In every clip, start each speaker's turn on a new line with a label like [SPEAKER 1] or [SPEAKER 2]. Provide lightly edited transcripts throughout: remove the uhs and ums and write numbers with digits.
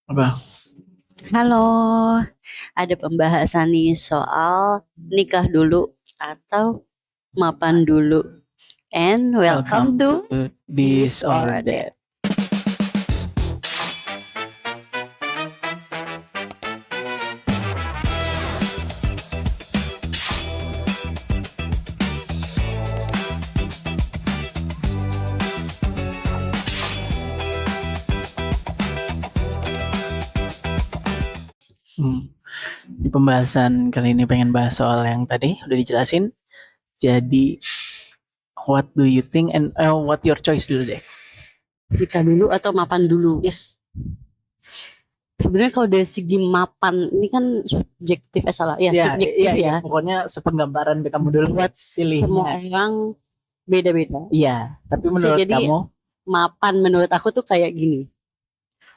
[SPEAKER 1] Apa?
[SPEAKER 2] Halo, ada pembahasan nih soal nikah dulu atau mapan dulu. And welcome to
[SPEAKER 1] This or That. Di pembahasan kali ini pengen bahas soal yang tadi udah dijelasin. Jadi what do you think and what your choice dulu deh.
[SPEAKER 2] Nikah dulu atau mapan dulu?
[SPEAKER 1] Yes.
[SPEAKER 2] Sebenarnya kalau dari segi mapan ini kan subjektif salah ya, subjektif ya.
[SPEAKER 1] Pokoknya sepenggambaran deh kamu dulu
[SPEAKER 2] Buat
[SPEAKER 1] pilih.
[SPEAKER 2] semua orang beda-beda.
[SPEAKER 1] Iya, tapi menurut
[SPEAKER 2] Jadi,
[SPEAKER 1] kamu
[SPEAKER 2] mapan menurut aku tuh kayak gini.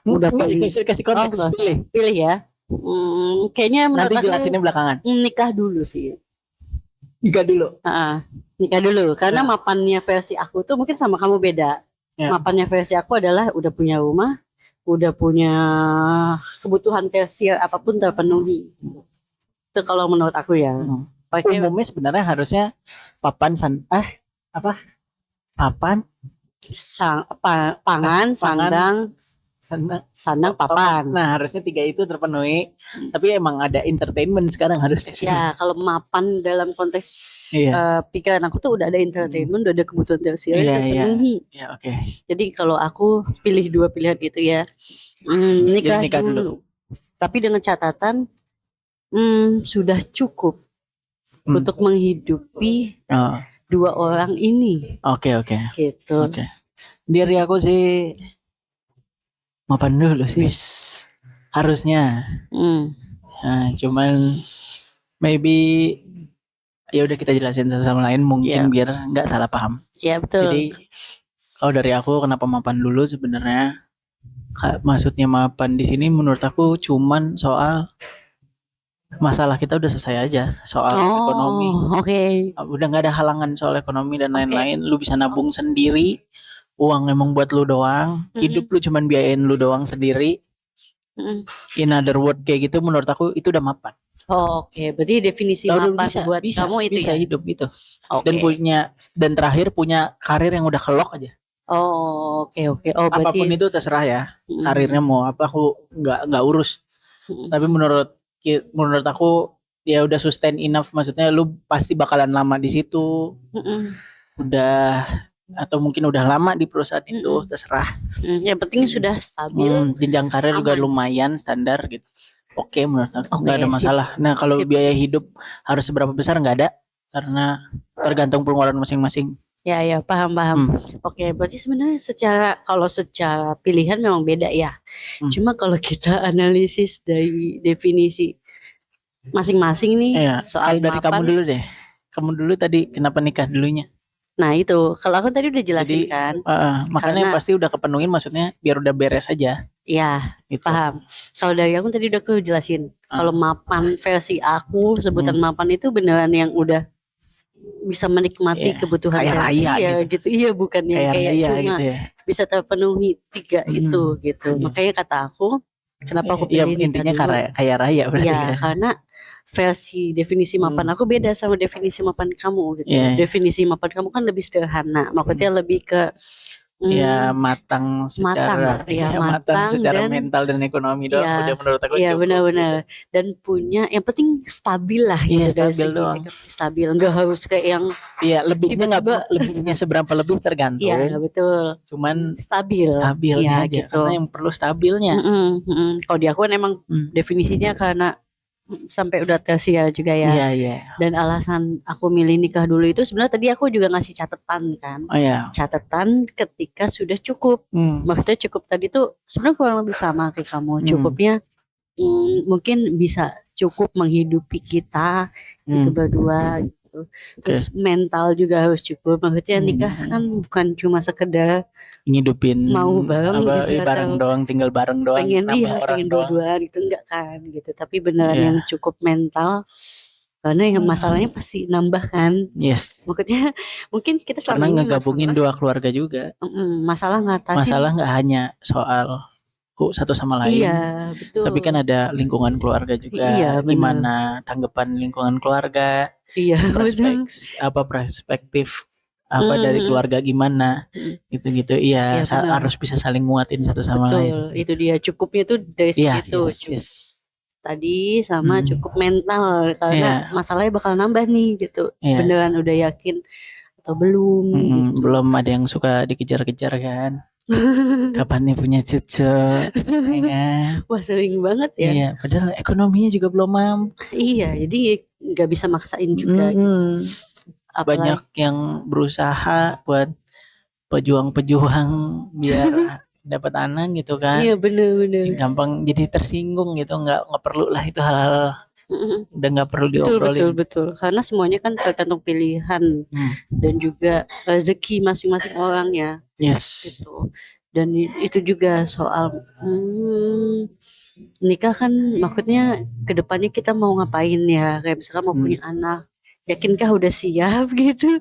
[SPEAKER 1] udah kasih konteks
[SPEAKER 2] pilih ya. Kayaknya menurut
[SPEAKER 1] nanti
[SPEAKER 2] aku
[SPEAKER 1] jelasinnya belakangan.
[SPEAKER 2] nikah dulu sih.
[SPEAKER 1] Nikah dulu.
[SPEAKER 2] Nikah dulu karena mapannya versi aku tuh mungkin sama kamu beda. Mapannya versi aku adalah udah punya rumah, udah punya kebutuhan tersier apapun terpenuhi. Itu kalau menurut aku ya.
[SPEAKER 1] Umumnya sebenarnya harusnya papan
[SPEAKER 2] pangan, sandang, papan.
[SPEAKER 1] Nah, harusnya 3 itu terpenuhi. Tapi emang ada entertainment sekarang harusnya sih.
[SPEAKER 2] Ya, kalau mapan dalam konteks pikiran aku tuh udah ada entertainment, udah ada kebutuhan tersier terpenuhi.
[SPEAKER 1] Iya, oke.
[SPEAKER 2] Jadi kalau aku pilih 2 pilihan itu ya, nikah dulu. Tapi dengan catatan sudah cukup untuk menghidupi 2 orang ini.
[SPEAKER 1] Oke.
[SPEAKER 2] Gitu.
[SPEAKER 1] Oke. Dari aku sih mapan dulu sih harusnya. Nah, cuman maybe ya udah kita jelasin satu sama lain mungkin biar nggak salah paham.
[SPEAKER 2] Iya betul.
[SPEAKER 1] Jadi kalau dari aku kenapa mapan dulu sebenarnya maksudnya mapan di sini menurut aku cuman soal masalah kita udah selesai aja soal ekonomi.
[SPEAKER 2] Oke.
[SPEAKER 1] Udah nggak ada halangan soal ekonomi dan lain-lain. Lu bisa nabung sendiri. Uang emang buat lu doang. Hidup lu cuman biayain lu doang sendiri. In other word kayak gitu menurut aku itu udah mapan.
[SPEAKER 2] Oke. Berarti definisi mapan buat kamu itu
[SPEAKER 1] bisa
[SPEAKER 2] ya?
[SPEAKER 1] Hidup itu. Dan terakhir punya karir yang udah kelok aja.
[SPEAKER 2] Oke.
[SPEAKER 1] Apapun itu terserah ya. Karirnya mau apa aku nggak urus. Tapi menurut aku ya udah sustain enough, maksudnya lu pasti bakalan lama di situ. Udah atau mungkin udah lama di perusahaan itu, terserah.
[SPEAKER 2] Yang penting sudah stabil.
[SPEAKER 1] Jenjang karir juga lumayan standar gitu. Oke, menurut aku nggak ada masalah. Nah, kalau biaya hidup harus seberapa besar nggak ada, karena tergantung pengeluaran masing-masing.
[SPEAKER 2] Ya, paham. Oke, berarti sebenarnya secara pilihan memang beda ya. Cuma kalau kita analisis dari definisi masing-masing nih soal
[SPEAKER 1] dari
[SPEAKER 2] mapan.
[SPEAKER 1] Kamu dulu deh. Kamu dulu tadi kenapa nikah dulunya?
[SPEAKER 2] Nah itu, kalau aku tadi udah jelasin kan.
[SPEAKER 1] Makanya pasti udah kepenuhin, maksudnya biar udah beres aja.
[SPEAKER 2] Iya, gitu. Paham. Kalau dari aku tadi udah aku jelasin. Kalau mapan versi aku, sebutan mapan itu beneran yang udah bisa menikmati kebutuhan
[SPEAKER 1] kaya raya
[SPEAKER 2] gitu. Iya, bukan yang kayak cuma
[SPEAKER 1] gitu ya.
[SPEAKER 2] Bisa terpenuhi 3 itu gitu. Makanya kata aku, kenapa aku pilih
[SPEAKER 1] intinya kaya raya berarti.
[SPEAKER 2] Iya, karena versi definisi mapan aku beda sama definisi mapan kamu gitu. Definisi mapan kamu kan lebih sederhana, maksudnya lebih ke
[SPEAKER 1] matang secara mental dan ekonomi doang. Udah menurut aku
[SPEAKER 2] iya benar-benar, dan punya yang penting stabil lah gitu.
[SPEAKER 1] Stabil doang.
[SPEAKER 2] Stabil, enggak harus kayak yang
[SPEAKER 1] lebihnya seberapa lebih tergantung.
[SPEAKER 2] Iya betul.
[SPEAKER 1] Cuman
[SPEAKER 2] stabilnya
[SPEAKER 1] aja
[SPEAKER 2] gitu.
[SPEAKER 1] Karena yang perlu stabilnya.
[SPEAKER 2] Kalau di aku kan emang definisinya karena sampai udah tersier juga ya.
[SPEAKER 1] Iya.
[SPEAKER 2] Dan alasan aku milih nikah dulu itu sebenarnya tadi aku juga ngasih catatan kan. Catatan ketika sudah cukup. Maksudnya cukup tadi tuh sebenarnya kurang lebih sama kayak kamu. Cukupnya mungkin bisa cukup menghidupi kita itu berdua gitu. Terus mental juga harus cukup. Maksudnya nikah kan bukan cuma sekedar
[SPEAKER 1] ngidupin
[SPEAKER 2] mau bareng gitu,
[SPEAKER 1] bareng doang, tinggal bareng doang,
[SPEAKER 2] pengen dua-duaan gitu, enggak kan gitu, tapi beneran yang cukup mental, karena yang masalahnya pasti nambah kan. Maksudnya mungkin kita selama
[SPEAKER 1] ini ngegabungin 2 keluarga juga.
[SPEAKER 2] Masalah nggak hanya
[SPEAKER 1] soal satu sama lain.
[SPEAKER 2] Iya, betul.
[SPEAKER 1] Tapi kan ada lingkungan keluarga juga.
[SPEAKER 2] Iya,
[SPEAKER 1] gimana tanggapan lingkungan keluarga?
[SPEAKER 2] Iya,
[SPEAKER 1] perspektif dari keluarga gimana? Gitu-gitu. Iya, harus bisa saling nguatin satu sama lain.
[SPEAKER 2] Betul, itu dia cukupnya tuh dari situ.
[SPEAKER 1] Yes.
[SPEAKER 2] Tadi sama cukup mental karena masalahnya bakal nambah nih gitu. Beneran udah yakin atau belum gitu.
[SPEAKER 1] Belum ada yang suka dikejar-kejar kan. Kapan nih punya cucu ya.
[SPEAKER 2] Wah sering banget ya.
[SPEAKER 1] Iya, padahal ekonominya juga belum mampu.
[SPEAKER 2] Iya, jadi nggak bisa maksain juga gitu.
[SPEAKER 1] Banyak yang berusaha buat pejuang-pejuang biar dapat anak gitu kan.
[SPEAKER 2] Iya bener-bener.
[SPEAKER 1] Gampang jadi tersinggung gitu, nggak perlu lah itu hal-hal udah nggak perlu diobrolin.
[SPEAKER 2] Betul. Karena semuanya kan tergantung pilihan dan juga rezeki masing-masing orang ya.
[SPEAKER 1] Yes.
[SPEAKER 2] Gitu. Dan itu juga soal nikah kan maksudnya kedepannya kita mau ngapain ya, kayak misalkan mau punya anak, yakinkah udah siap gitu.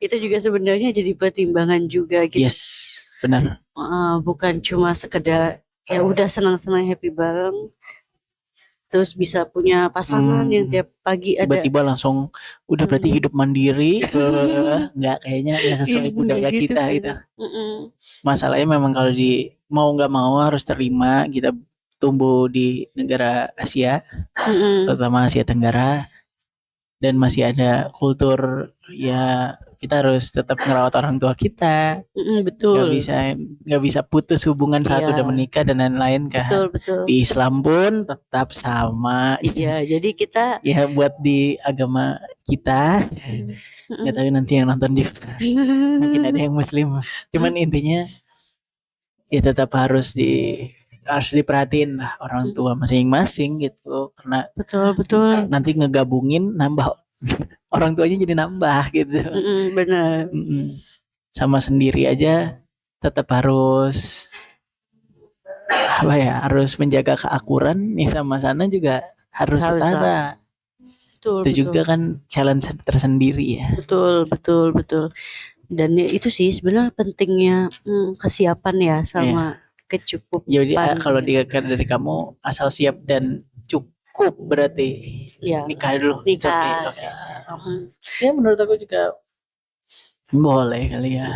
[SPEAKER 2] Itu juga sebenarnya jadi pertimbangan juga gitu.
[SPEAKER 1] Yes, benar.
[SPEAKER 2] Bukan cuma sekedar ya udah senang-senang happy bareng terus bisa punya pasangan yang tiap pagi
[SPEAKER 1] tiba-tiba langsung udah berarti hidup mandiri. Nggak, kayaknya ya sesuai budaya gitu kita gitu. Masalahnya memang kalau mau nggak mau harus terima kita tumbuh di negara Asia, terutama Asia Tenggara, dan masih ada kultur ya kita harus tetap ngerawat orang tua kita.
[SPEAKER 2] Betul.
[SPEAKER 1] Gak bisa putus hubungan saat udah menikah dan lain-lain kan.
[SPEAKER 2] Betul.
[SPEAKER 1] Di Islam pun tetap sama.
[SPEAKER 2] Iya, jadi kita
[SPEAKER 1] ya buat di agama kita nggak tahu nanti yang nonton juga. Mungkin ada yang Muslim. Cuman intinya ya tetap harus diperhatiin lah orang tua masing-masing gitu, karena
[SPEAKER 2] betul
[SPEAKER 1] nanti ngegabungin nambah orang tuanya jadi nambah gitu.
[SPEAKER 2] Benar.
[SPEAKER 1] Sama sendiri aja tetap harus harus menjaga keakuran nih, sama sana juga harus setara. Itu juga kan challenge tersendiri ya.
[SPEAKER 2] Betul. Dan itu sih sebenarnya pentingnya kesiapan ya sama kecukupan.
[SPEAKER 1] Jadi kalau dari kamu asal siap dan cukup berarti nikah dulu.
[SPEAKER 2] Nikah.
[SPEAKER 1] Okay. Ya menurut aku juga boleh kali ya.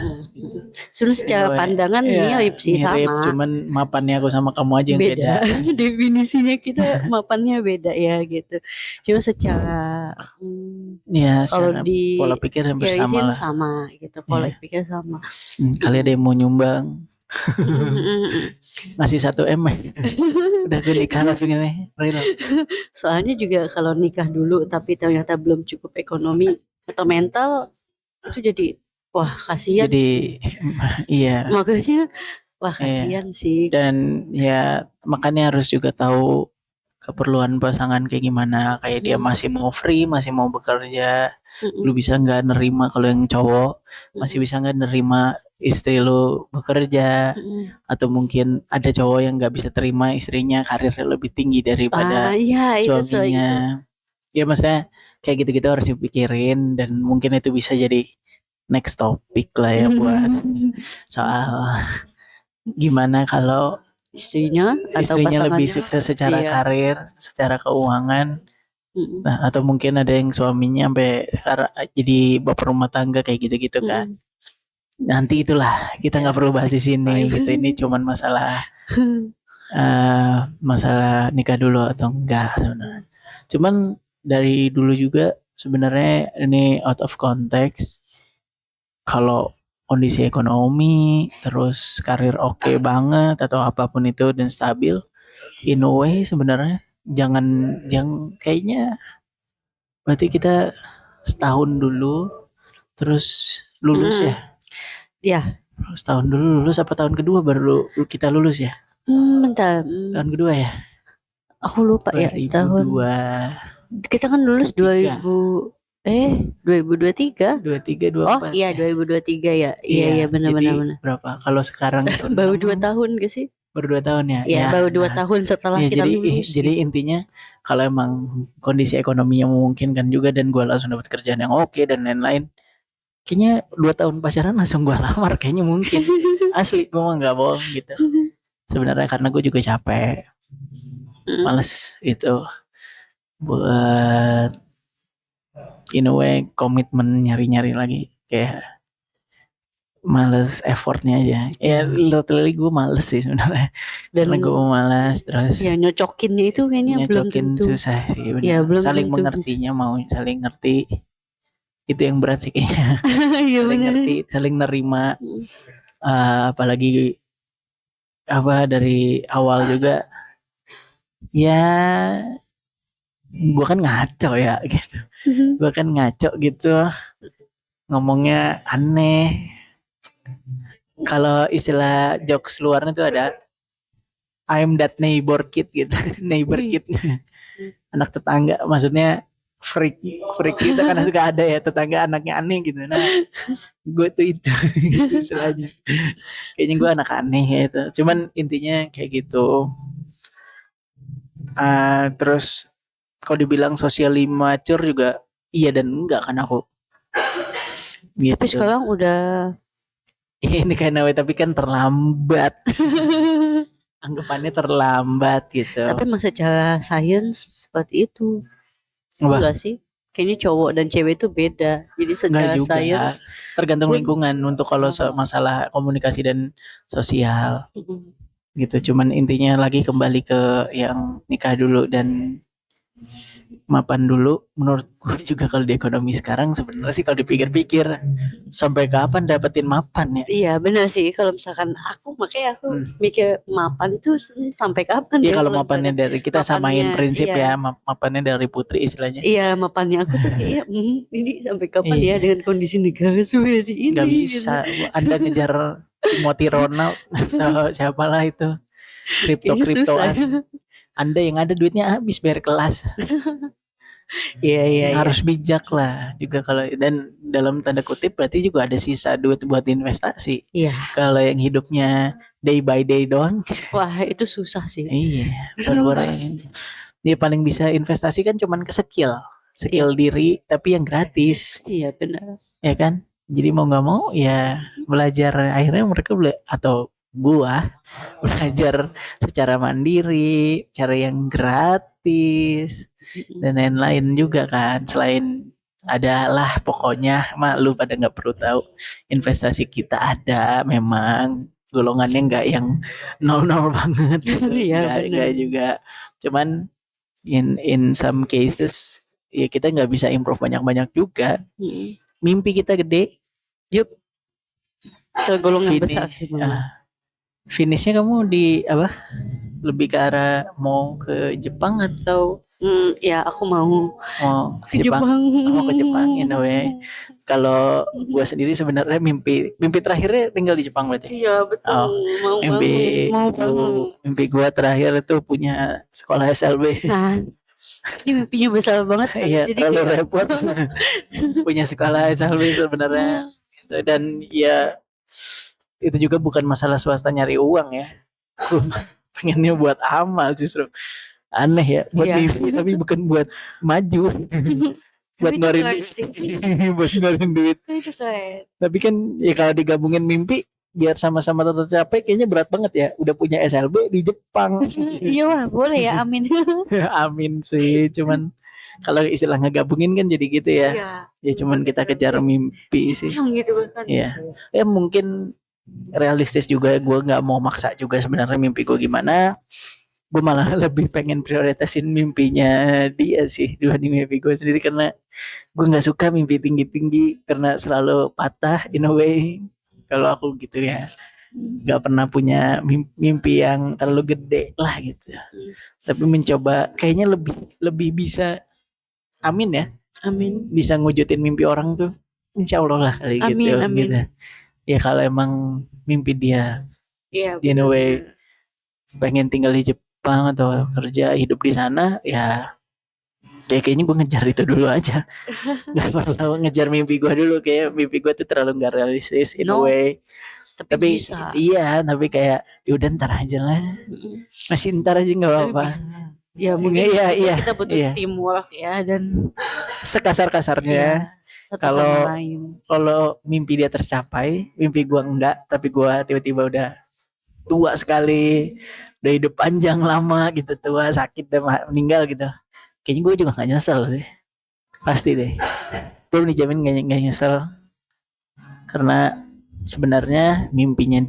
[SPEAKER 2] Sebenarnya secara pandangan mirip sih sama.
[SPEAKER 1] Cuman mapannya aku sama kamu aja yang beda.
[SPEAKER 2] Definisinya kita mapannya beda ya gitu. Cuma secara
[SPEAKER 1] kalau di pola pikir hampir sama lah.
[SPEAKER 2] Sama gitu. Pola pikir sama.
[SPEAKER 1] Kali ada yang mau nyumbang. Ngasih 1 M udah gue nikah langsung ini real.
[SPEAKER 2] Soalnya juga kalau nikah dulu tapi ternyata belum cukup ekonomi atau mental, itu jadi wah kasihan
[SPEAKER 1] sih. Iya.
[SPEAKER 2] Makanya wah kasihan sih.
[SPEAKER 1] Dan ya makanya harus juga tahu keperluan pasangan kayak gimana. Kayak dia masih mau free, masih mau bekerja, lu bisa nggak nerima kalau yang cowok masih bisa nggak nerima istri lu bekerja, atau mungkin ada cowok yang nggak bisa terima istrinya karirnya lebih tinggi daripada suaminya. Ya maksudnya kayak gitu-gitu harus dipikirin, dan mungkin itu bisa jadi next topic lah ya buat soal gimana kalau istrinya lebih sukses secara karir, secara keuangan. Nah, atau mungkin ada yang suaminya sampai jadi bapak rumah tangga kayak gitu-gitu kan. Nanti itulah kita nggak perlu bahas di sini gitu. Ini cuman masalah masalah nikah dulu atau enggak sebenarnya. Cuman dari dulu juga sebenarnya ini out of context. Kalau kondisi ekonomi terus karir oke banget atau apapun itu dan stabil, in a way sebenarnya jangan kayaknya berarti kita setahun dulu terus lulus ya.
[SPEAKER 2] Ya.
[SPEAKER 1] Setahun dulu lulus apa tahun kedua baru kita lulus ya?
[SPEAKER 2] Bentar.
[SPEAKER 1] Tahun kedua ya?
[SPEAKER 2] Aku lupa 2002. Ya tahun. Kita kan lulus 2023.
[SPEAKER 1] 23, 24.
[SPEAKER 2] Oh iya 2023 ya. Iya benar.
[SPEAKER 1] Berapa? Kalau sekarang
[SPEAKER 2] baru 2 tahun gak sih?
[SPEAKER 1] Baru 2 tahun ya?
[SPEAKER 2] Iya baru 2 tahun setelah kita lulus.
[SPEAKER 1] Jadi intinya kalau emang kondisi ekonomi yang memungkinkan juga dan gue langsung dapat kerjaan yang oke dan lain-lain, kayaknya 2 tahun pacaran langsung gue lamar, kayaknya mungkin. Asli gue mah gak bohong gitu. sebenarnya karena gue juga capek, males itu buat in a way komitmen nyari-nyari lagi, kayak males effortnya aja ya. Literally gue males sih sebenarnya, karena gue malas. Terus
[SPEAKER 2] ya nyocokinnya itu kayaknya belum tentu
[SPEAKER 1] susah sih, bener.
[SPEAKER 2] Ya, belum
[SPEAKER 1] saling
[SPEAKER 2] tentu
[SPEAKER 1] mengertinya bisa. Mau saling ngerti itu yang berat sih kayaknya.
[SPEAKER 2] Ya,
[SPEAKER 1] saling
[SPEAKER 2] bener.
[SPEAKER 1] ngerti, saling nerima. Apalagi dari awal juga ya, gue kan ngaco ya gitu. Gue kan ngaco gitu, ngomongnya aneh. Kalau istilah jokes luarnya tuh ada I'm that neighbor kid gitu. Neighbor kid, anak tetangga, maksudnya freak gitu kan suka ada ya, tetangga anaknya aneh gitu. Nah gue tuh itu gitu istilahnya, kayaknya gue anak aneh gitu. Cuman intinya kayak gitu. Terus kalau dibilang socially mature juga iya dan enggak kan aku gitu.
[SPEAKER 2] Tapi sekarang udah
[SPEAKER 1] ini kayak nawe tapi kan terlambat. Anggapannya terlambat gitu.
[SPEAKER 2] Tapi masa secara sains seperti itu enggak sih? Kayaknya cowok dan cewek itu beda. Jadi secara sains
[SPEAKER 1] tergantung lingkungan untuk kalau masalah komunikasi dan sosial gitu. Cuman intinya lagi kembali ke yang nikah dulu dan mapan dulu. Menurut gue juga kalau di ekonomi sekarang sebenarnya sih kalau dipikir-pikir sampai kapan dapetin mapan ya?
[SPEAKER 2] Iya benar sih, kalau misalkan aku mikir mapan itu sampai kapan
[SPEAKER 1] ya? Kalau mapannya dari kita samain prinsip ya, mapannya dari Putri istilahnya.
[SPEAKER 2] Iya, mapannya aku tuh kayak ini sampai kapan ya dengan kondisi negara seperti ini?
[SPEAKER 1] Gak bisa, Anda ngejar Timothy Ronald atau siapalah itu kriptoan. Anda yang ada duitnya habis bayar kelas.
[SPEAKER 2] Iya.
[SPEAKER 1] Harus bijak lah juga kalau, dan dalam tanda kutip berarti juga ada sisa duit buat investasi.
[SPEAKER 2] Iya.
[SPEAKER 1] Kalau yang hidupnya day by day doang,
[SPEAKER 2] wah itu susah sih.
[SPEAKER 1] Iya, baru-baru dia paling bisa investasi kan cuman ke skill diri, tapi yang gratis.
[SPEAKER 2] Iya benar.
[SPEAKER 1] Ya kan? Jadi mau nggak mau ya belajar, akhirnya mereka atau gua belajar secara mandiri, cara yang gratis dan lain-lain juga kan. Selain adalah pokoknya lu pada nggak perlu tahu, investasi kita ada memang, golongannya nggak yang nol banget. Nggak juga, cuman in some cases ya kita nggak bisa improve banyak juga. Mimpi kita gede,
[SPEAKER 2] tergolongan besar sih.
[SPEAKER 1] Finishnya kamu di apa? Lebih ke arah mau ke Jepang atau?
[SPEAKER 2] Ya aku mau
[SPEAKER 1] ke Jepang. Mau ke Jepang in a way. Kalau gue sendiri sebenarnya mimpi terakhirnya tinggal di Jepang berarti.
[SPEAKER 2] Iya betul.
[SPEAKER 1] Mimpi gue terakhir itu punya sekolah SLB.
[SPEAKER 2] Nah, ini mimpinya besar banget kan?
[SPEAKER 1] Iya, terlalu repot. Punya sekolah SLB sebenarnya. Dan ya itu juga bukan masalah swasta nyari uang ya. Pengennya buat amal justru. Aneh ya, buat mimpi tapi bukan buat maju. buat ngeluarin duit. Tapi kan ya kalau digabungin mimpi biar sama-sama tercapai kayaknya berat banget ya. Udah punya SLB di Jepang.
[SPEAKER 2] Iya wah, boleh ya, amin.
[SPEAKER 1] Amin sih, cuman kalau istilah ngegabungin kan jadi gitu ya. Ya cuman kita kejar mimpi sih.
[SPEAKER 2] Gitu kan.
[SPEAKER 1] Iya. Ya mungkin realistis juga, gue nggak mau maksa juga sebenarnya mimpi gue gimana. Gue malah lebih pengen prioritasin mimpinya dia sih dibanding mimpi gue sendiri, karena gue nggak suka mimpi tinggi karena selalu patah in a way. Kalau aku gitu ya, nggak pernah punya mimpi yang terlalu gede lah gitu. Tapi mencoba kayaknya lebih bisa, amin ya,
[SPEAKER 2] amin,
[SPEAKER 1] bisa ngwujudin mimpi orang tuh, insya Allah lah kali
[SPEAKER 2] amin,
[SPEAKER 1] gitu.
[SPEAKER 2] Amin.
[SPEAKER 1] Gitu. Ya kalau emang mimpi dia in a way pengen tinggal di Jepang atau kerja hidup di sana, ya kayaknya gue ngejar itu dulu aja. Gak perlu ngejar mimpi gue dulu, kayak mimpi gue tuh terlalu gak realistis in a way. Tapi bisa. Iya, tapi kayak yaudah ntar aja lah, masih ntar aja gak apa-apa.
[SPEAKER 2] Ya mungkin kita butuh teamwork ya, dan
[SPEAKER 1] sekasar-kasarnya kalau mimpi dia tercapai, mimpi gua enggak, tapi gua tiba-tiba udah tua sekali, udah hidup panjang lama gitu, tua sakit dan meninggal gitu, kayaknya gue juga nggak nyesel sih, pasti deh, gue dijamin nggak nyesel, karena sebenarnya mimpinya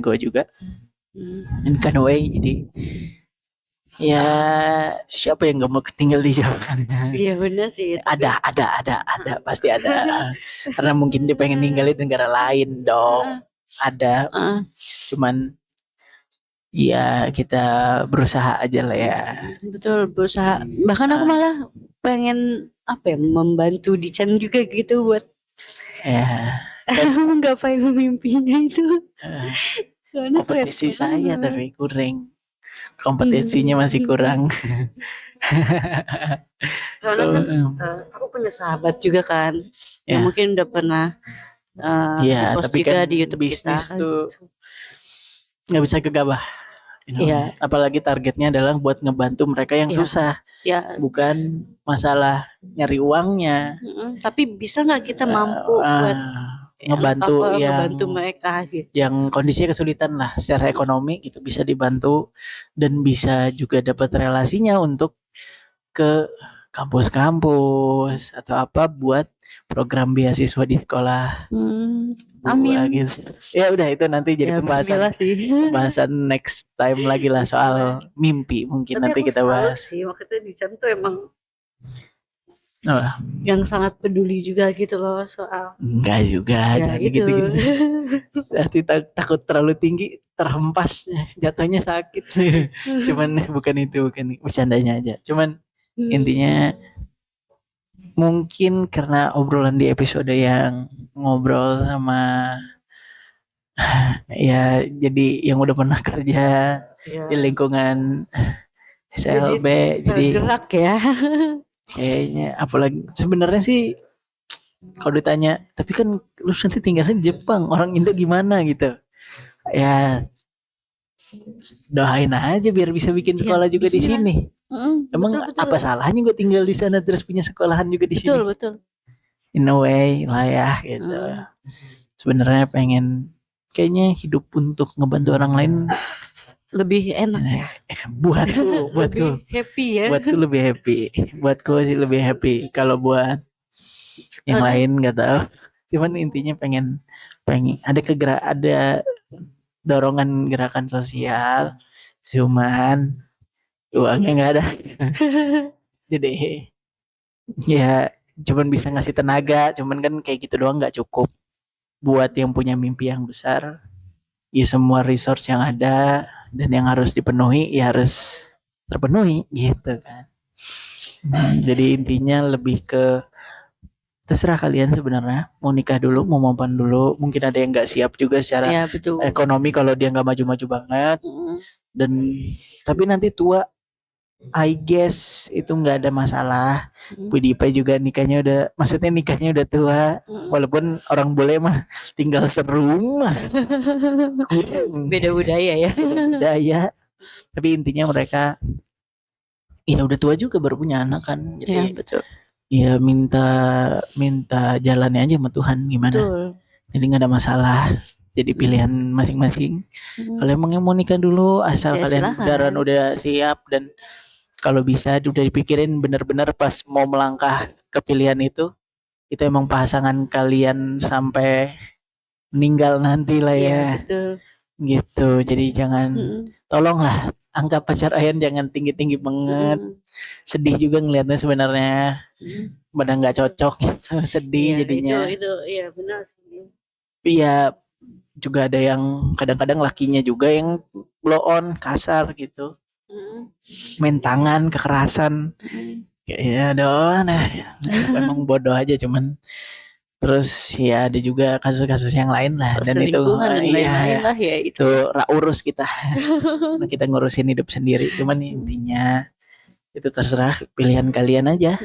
[SPEAKER 1] gue juga in kind of way. Jadi ya siapa yang gak mau tinggal di zaman?
[SPEAKER 2] Iya benar sih.
[SPEAKER 1] Ada pasti ada. Karena mungkin dia pengen tinggal di negara lain dong. Ada. Cuman ya kita berusaha aja lah ya.
[SPEAKER 2] Betul, berusaha. Bahkan aku malah pengen apa ya, membantu di channel juga gitu buat
[SPEAKER 1] ya
[SPEAKER 2] menggapai mimpinya itu. Karena
[SPEAKER 1] kompetisi saya tapi kurang. Kompetisinya masih kurang.
[SPEAKER 2] Soalnya kan aku punya sahabat juga kan, yang mungkin udah pernah post
[SPEAKER 1] tapi
[SPEAKER 2] juga
[SPEAKER 1] kan
[SPEAKER 2] di YouTube
[SPEAKER 1] bisnis
[SPEAKER 2] kita
[SPEAKER 1] tuh
[SPEAKER 2] gitu.
[SPEAKER 1] Nggak bisa gegabah.
[SPEAKER 2] Iya.
[SPEAKER 1] Apalagi targetnya adalah buat ngebantu mereka yang susah.
[SPEAKER 2] Ya.
[SPEAKER 1] Bukan masalah nyari uangnya.
[SPEAKER 2] Tapi bisa nggak kita mampu buat ngebantu mereka gitu.
[SPEAKER 1] Yang kondisinya kesulitan lah secara ekonomi itu bisa dibantu, dan bisa juga dapat relasinya untuk ke kampus-kampus atau apa buat program beasiswa di sekolah.
[SPEAKER 2] Amin.
[SPEAKER 1] Gitu. Ya udah itu nanti jadi pembahasan next time lagi lah soal mimpi, mungkin
[SPEAKER 2] tapi
[SPEAKER 1] nanti kita bahas.
[SPEAKER 2] Sih waktu itu tuh emang yang sangat peduli juga gitu loh soal.
[SPEAKER 1] Enggak juga, jangan gitu. Nanti takut terlalu tinggi terhempas, jatuhnya sakit. Cuman bukan bercandanya aja. Cuman intinya mungkin karena obrolan di episode yang ngobrol sama ya jadi yang udah pernah kerja di lingkungan SLB, jadi
[SPEAKER 2] gerak ya.
[SPEAKER 1] Kayaknya apalagi sebenarnya sih kalau ditanya, tapi kan lu nanti tinggalnya di Jepang, orang Indo gimana gitu. Ya doain aja biar bisa bikin sekolah juga di sini. Emang betul. Apa salahnya gue tinggal di sana terus punya sekolahan juga di sini? Betul. In a way lah ya gitu. Sebenarnya pengen kayaknya hidup untuk ngebantu orang lain
[SPEAKER 2] lebih enak ya.
[SPEAKER 1] Buatku
[SPEAKER 2] happy ya.
[SPEAKER 1] Buatku lebih happy. Buatku sih lebih happy. Kalau buat yang lain nggak tahu. Cuman intinya pengen ada dorongan gerakan sosial. Cuman uangnya nggak ada. Jadi ya cuman bisa ngasih tenaga. Cuman kan kayak gitu doang nggak cukup. Buat yang punya mimpi yang besar, ya semua resource yang ada dan yang harus dipenuhi ya harus terpenuhi gitu kan. Jadi intinya lebih ke terserah kalian sebenarnya, mau nikah dulu, mau mapan dulu. Mungkin ada yang nggak siap juga secara ekonomi kalau dia nggak maju-maju banget. Dan tapi nanti tua, I guess itu nggak ada masalah. Budipa juga nikahnya udah tua, walaupun orang bule mah tinggal serumah.
[SPEAKER 2] Beda budaya ya.
[SPEAKER 1] Tapi intinya mereka ya udah tua juga baru punya anak kan. Jadi
[SPEAKER 2] ya, betul.
[SPEAKER 1] Ya minta jalannya aja sama Tuhan gimana. Betul. Jadi nggak ada masalah. Jadi pilihan masing-masing. Kalau emang mau nikah dulu, asal kalian beneran udah siap, dan kalau bisa udah dipikirin bener-bener pas mau melangkah ke pilihan itu emang pasangan kalian sampai meninggal nanti lah ya. Betul. Gitu. Jadi jangan tolonglah angka pacar Ayan jangan tinggi-tinggi banget. Sedih juga ngelihatnya sebenarnya. Pada nggak cocok gitu. Sedih jadinya.
[SPEAKER 2] Itu iya benar sih.
[SPEAKER 1] Iya, juga ada yang kadang-kadang lakinya juga yang blow on, kasar gitu. Main tangan, kekerasan. Kayaknya doang memang bodoh aja, cuman terus ya ada juga kasus-kasus yang lain lah, dan itu itu urus kita. Kita ngurusin hidup sendiri, cuman intinya itu terserah pilihan kalian aja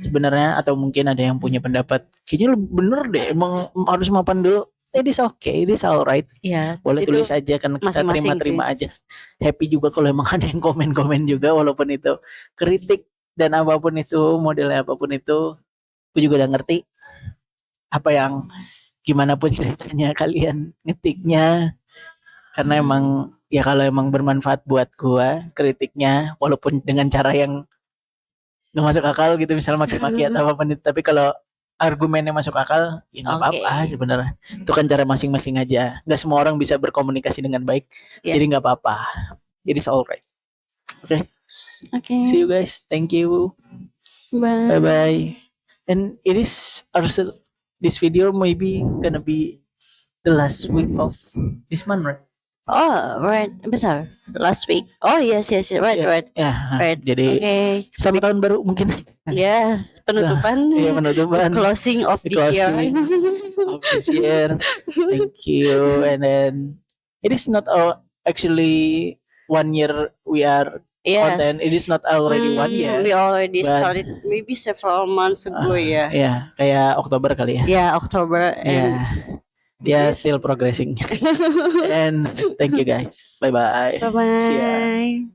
[SPEAKER 1] sebenarnya. Atau mungkin ada yang punya pendapat kayaknya bener deh emang harus mapan dulu. It's okay, it's alright.
[SPEAKER 2] Ya,
[SPEAKER 1] boleh tulis aja kan, kita terima aja. Happy juga kalau emang ada yang komen juga, walaupun itu kritik dan apapun itu, modelnya apapun itu, aku juga udah ngerti apa yang gimana pun ceritanya kalian ngetiknya. Karena emang ya kalau emang bermanfaat buat gua kritiknya, walaupun dengan cara yang nggak masuk akal gitu, misalnya maki-maki atau apa, tapi kalau argumennya masuk akal ya nggak apa-apa sebenarnya. Itu kan cara masing-masing aja. Nggak semua orang bisa berkomunikasi dengan baik, jadi nggak apa-apa. It is alright. Okay. See you guys. Thank you. Bye bye. And it is also, this video maybe gonna be the last week of this month, right?
[SPEAKER 2] Oh, right. Bentar. Last week. Oh, yes. Right. Right.
[SPEAKER 1] Jadi selamat tahun baru mungkin.
[SPEAKER 2] Ya, penutupan.
[SPEAKER 1] Penutupan.
[SPEAKER 2] Closing of this year.
[SPEAKER 1] Of this year. Thank you. And then it is not actually 1 year we are content. It is not already 1 year.
[SPEAKER 2] We already started maybe several months ago ya.
[SPEAKER 1] Ya, kayak Oktober kali ya.
[SPEAKER 2] Ya, Oktober.
[SPEAKER 1] Dia still progressing. And thank you guys. Bye bye.
[SPEAKER 2] Bye bye.
[SPEAKER 1] See ya.